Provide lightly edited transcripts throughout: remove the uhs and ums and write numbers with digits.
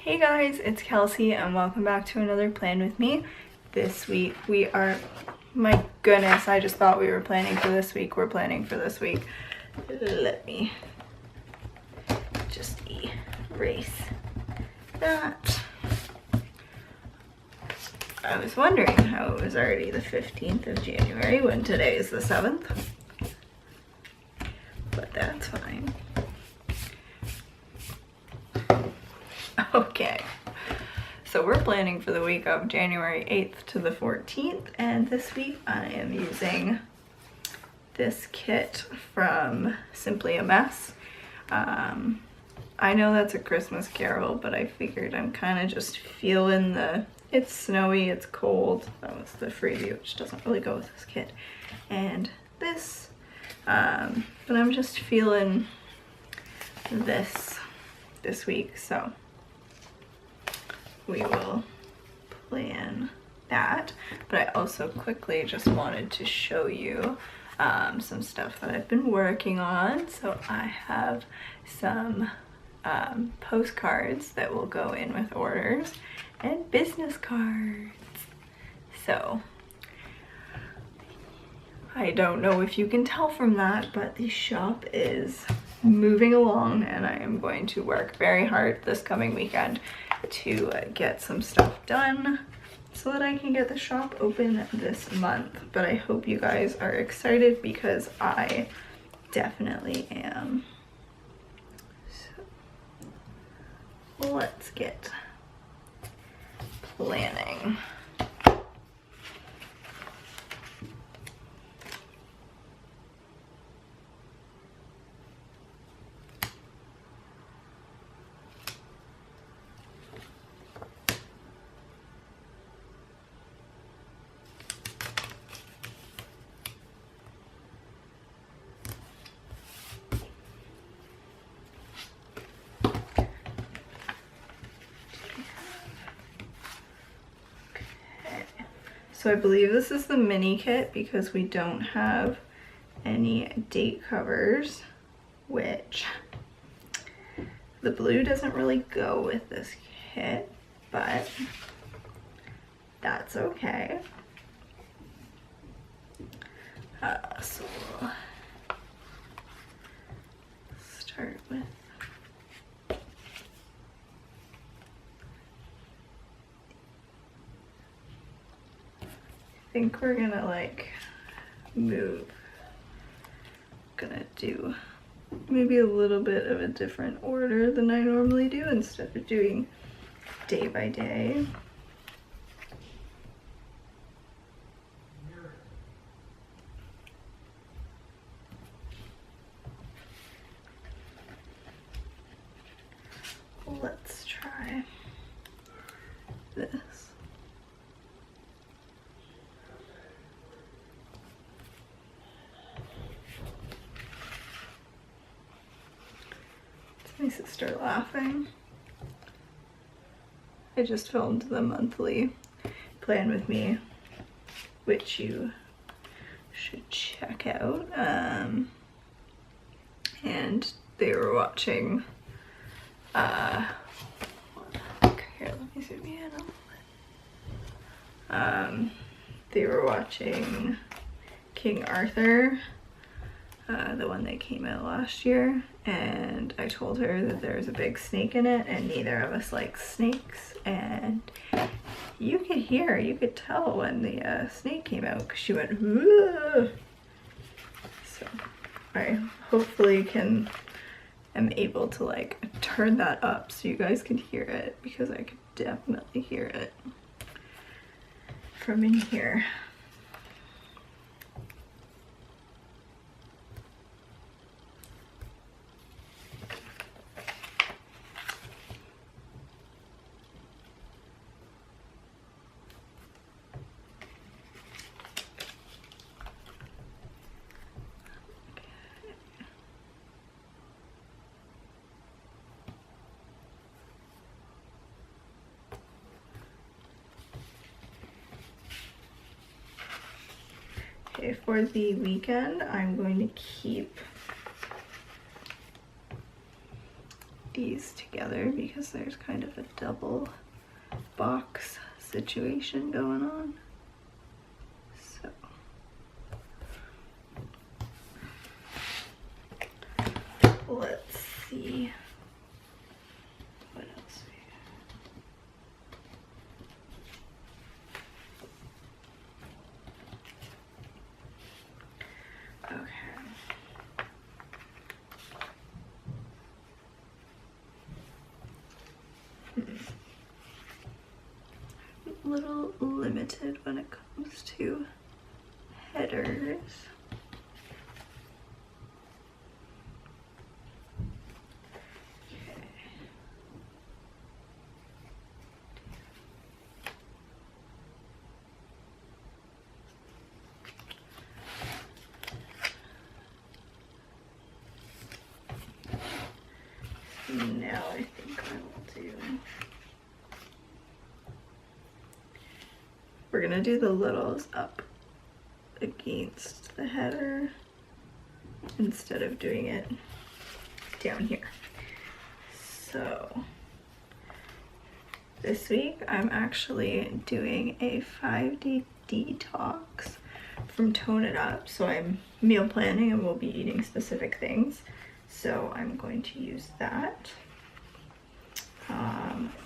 Hey guys, it's Kelsey and welcome back to another plan with me. This week we are, my goodness, I just thought we were planning for this week. We're planning for this week. Let me just erase that. I was wondering how it was already the 15th of January when today is the 7th, but that's fine. Okay, so we're planning for the week of January 8th to the 14th, and this week I am using this kit from Simply a Mess. I know that's a Christmas Carol, but I figured I'm kind of just feeling it's snowy, it's cold. That was the freebie, which doesn't really go with this kit. And this, but I'm just feeling this week, so we will plan that. But I also quickly just wanted to show you some stuff that I've been working on. So I have some postcards that will go in with orders and business cards. So I don't know if you can tell from that, but the shop is moving along and I am going to work very hard this coming weekend to get some stuff done so that I can get the shop open this month. But I hope you guys are excited because I definitely am. So let's get planning. So I believe this is the mini kit because we don't have any date covers, which the blue doesn't really go with this kit, but that's okay. So we'll start with I think we're gonna like move. Gonna do maybe a little bit of a different order than I normally do instead of doing day by day. Let's try this. My sister laughing. I just filmed the monthly plan with me, which you should check out. And they were watching, here, let me zoom in a moment. They were watching King Arthur, the one that came out last year, and I told her that there's a big snake in it and neither of us like snakes, and you could tell when the snake came out because she went "Whoa." So I hopefully am able to like turn that up so you guys can hear it, because I could definitely hear it from in here. Okay, for the weekend, I'm going to keep these together because there's kind of a double box situation going on. So let's see what else we have. Okay. A little limited when it comes to headers. Now I think I will do, we're gonna do the littles up against the header instead of doing it down here. So this week I'm actually doing a 5-day detox from Tone It Up. So I'm meal planning and we'll be eating specific things. So I'm going to use that.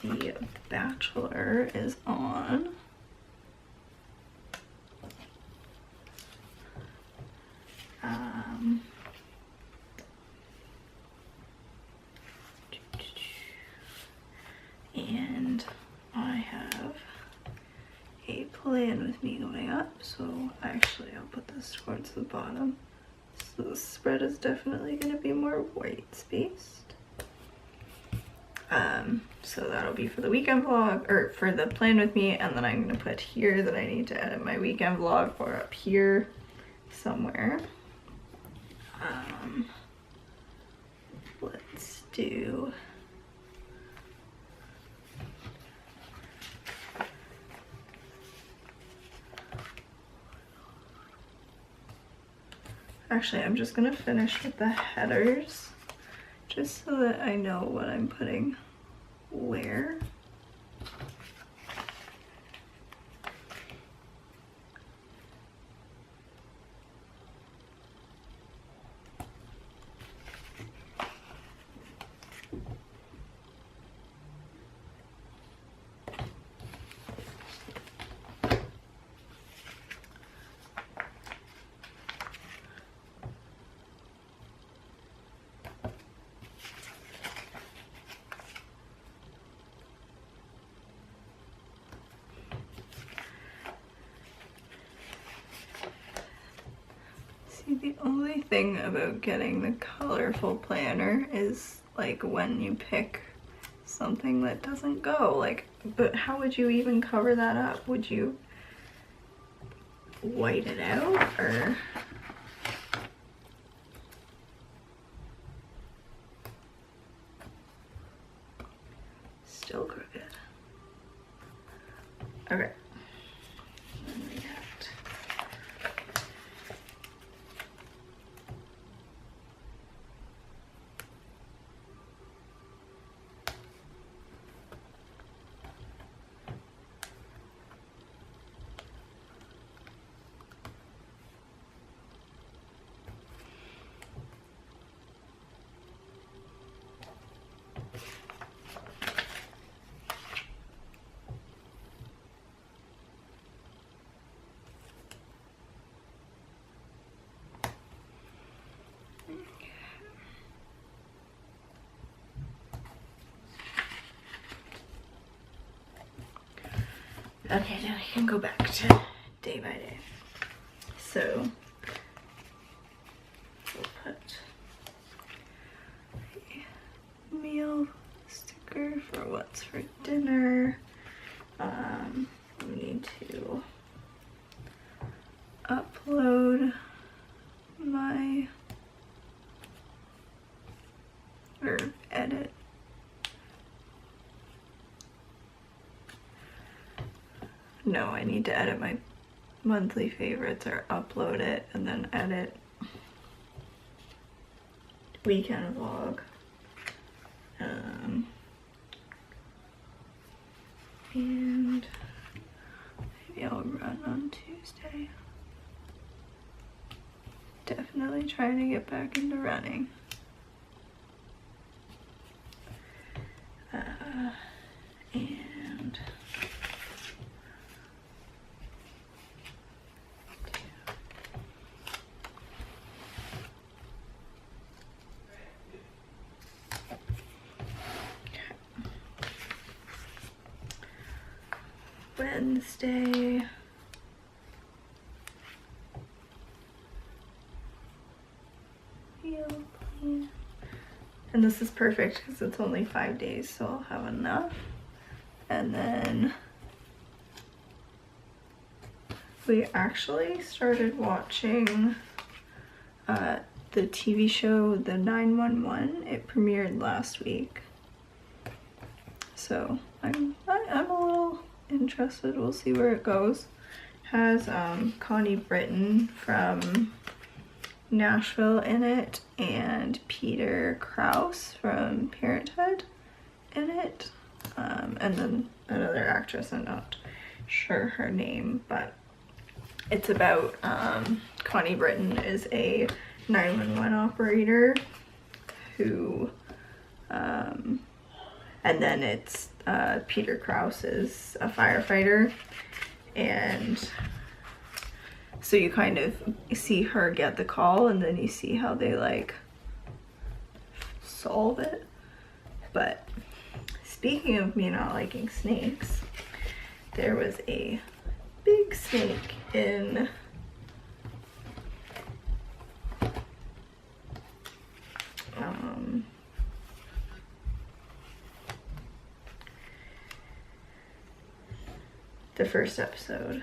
The Bachelor is on. And I have a Plan With Me going up, so actually I'll put this towards the bottom. So the spread is definitely going to be more white spaced. So that'll be for the weekend vlog, or for the Plan With Me, and then I'm going to put here that I need to edit my weekend vlog for up here somewhere. Let's do actually, I'm just gonna finish with the headers just so that I know what I'm putting where. The only thing about getting the colorful planner is like when you pick something that doesn't go, like, but how would you even cover that up? Would you white it out or? Still crooked. Okay. Okay, now I can go back to day by day. So we'll put a meal sticker for what's for dinner. We need to upload my, or edit. No, I need to edit my monthly favorites or upload it and then edit weekend vlog. And maybe I'll run on Tuesday. Definitely trying to get back into running. And Wednesday. Meal plan. And this is perfect because it's only 5 days, so I'll have enough. And then we actually started watching the TV show The 911. It premiered last week, so I'm a little interested. We'll see where it goes. Has Connie Britton from Nashville in it, and Peter Krause from Parenthood in it, and then another actress, I'm not sure her name, but it's about Connie Britton is a 911 operator who and then it's Peter Krause is a firefighter, and so you kind of see her get the call and then you see how they like solve it. But speaking of me not liking snakes, there was a big snake in the first episode.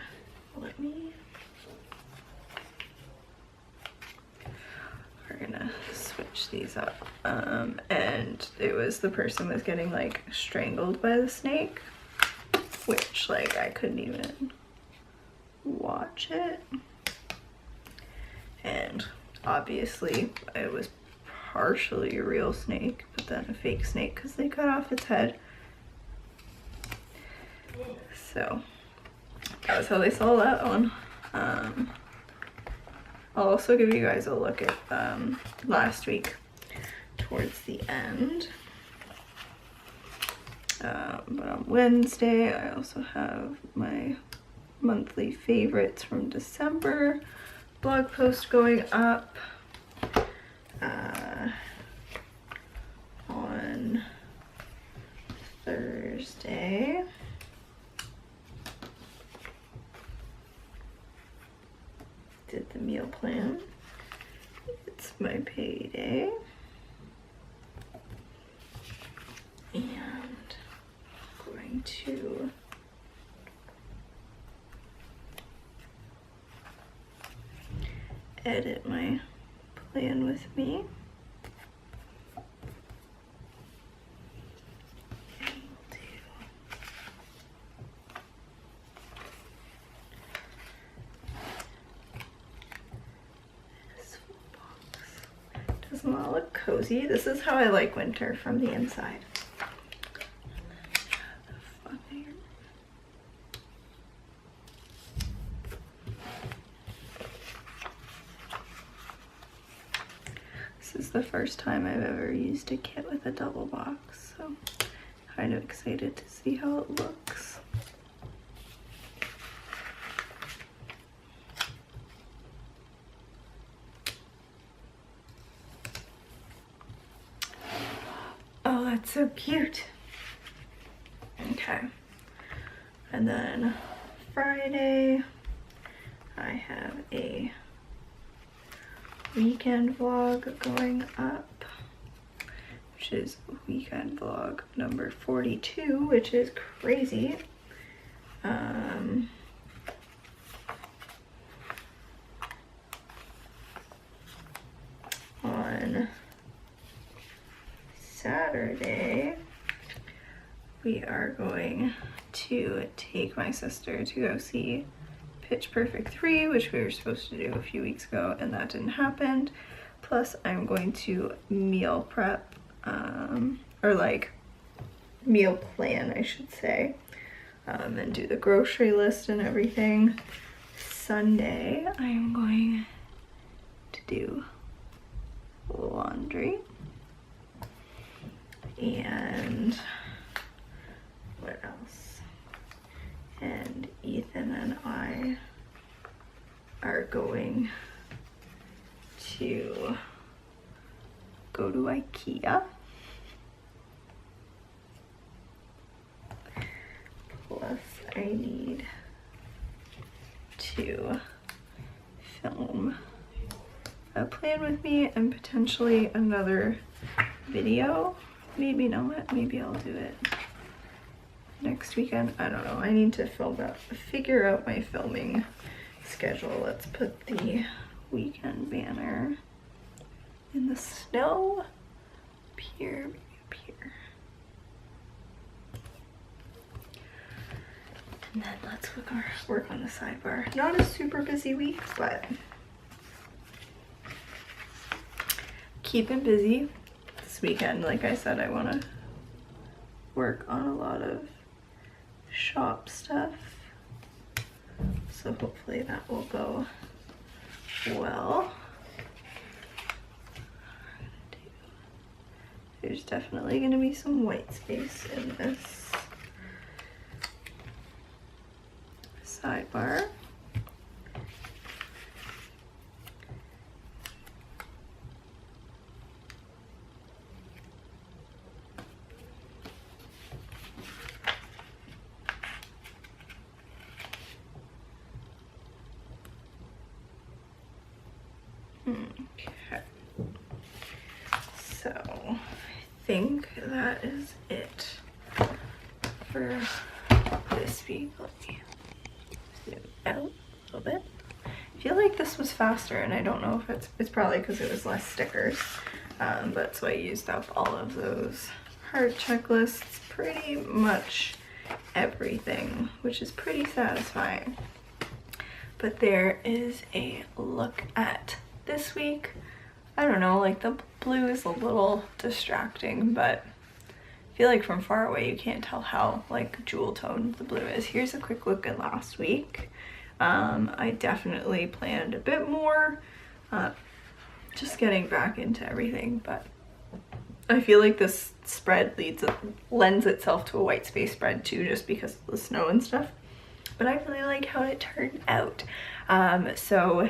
We're gonna switch these up. And it was the person was getting like strangled by the snake, which like I couldn't even watch it. And obviously it was partially a real snake, but then a fake snake because they cut off its head. So that was how they saw that one. I'll also give you guys a look at last week towards the end. But on Wednesday, I also have my monthly favorites from December blog post going up. On Thursday, did the meal plan. It's my payday. And I'm going to edit my plan with me. Doesn't that look cozy? This is how I like winter from the inside. This is the first time I've ever used a kit with a double box, so kind of excited to see how it looks. Oh, that's so cute. Okay. And then Friday, I have a weekend vlog going up, which is weekend vlog number 42, which is crazy. On Saturday, we are going to take my sister to go see Pitch Perfect 3, which we were supposed to do a few weeks ago, and that didn't happen. Plus, I'm going to meal prep or like meal plan, I should say, and do the grocery list and everything. Sunday, I am going to do laundry. And what else? And Ethan and I are going to go to IKEA. Plus I need to film a plan with me and potentially another video. Maybe not, maybe I'll do it next weekend. I don't know. I need to figure out my filming schedule. Let's put the weekend banner in the snow up here, maybe up here. And then let's work on the sidebar. Not a super busy week, but keeping busy. This weekend, like I said, I want to work on a lot of shop stuff, so hopefully that will go well. There's definitely going to be some white space in this sidebar. Okay, so I think that is it for this week. Let me zoom out a little bit. I feel like this was faster, and I don't know if it's probably because it was less stickers, but so I used up all of those heart checklists, pretty much everything, which is pretty satisfying. But there is a look at this week. I don't know, like the blue is a little distracting, but I feel like from far away you can't tell how like jewel toned the blue is. Here's a quick look at last week. I definitely planned a bit more, just getting back into everything, but I feel like this spread lends itself to a white space spread too, just because of the snow and stuff. But I really like how it turned out. So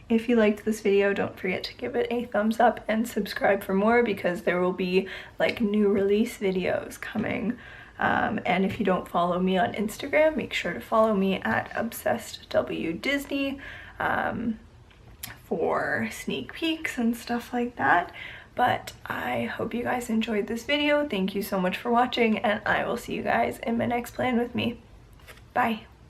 if you liked this video, don't forget to give it a thumbs up and subscribe for more, because there will be like new release videos coming. And if you don't follow me on Instagram, make sure to follow me at ObsessedWDisney for sneak peeks and stuff like that. But I hope you guys enjoyed this video. Thank you so much for watching, and I will see you guys in my next plan with me. Bye.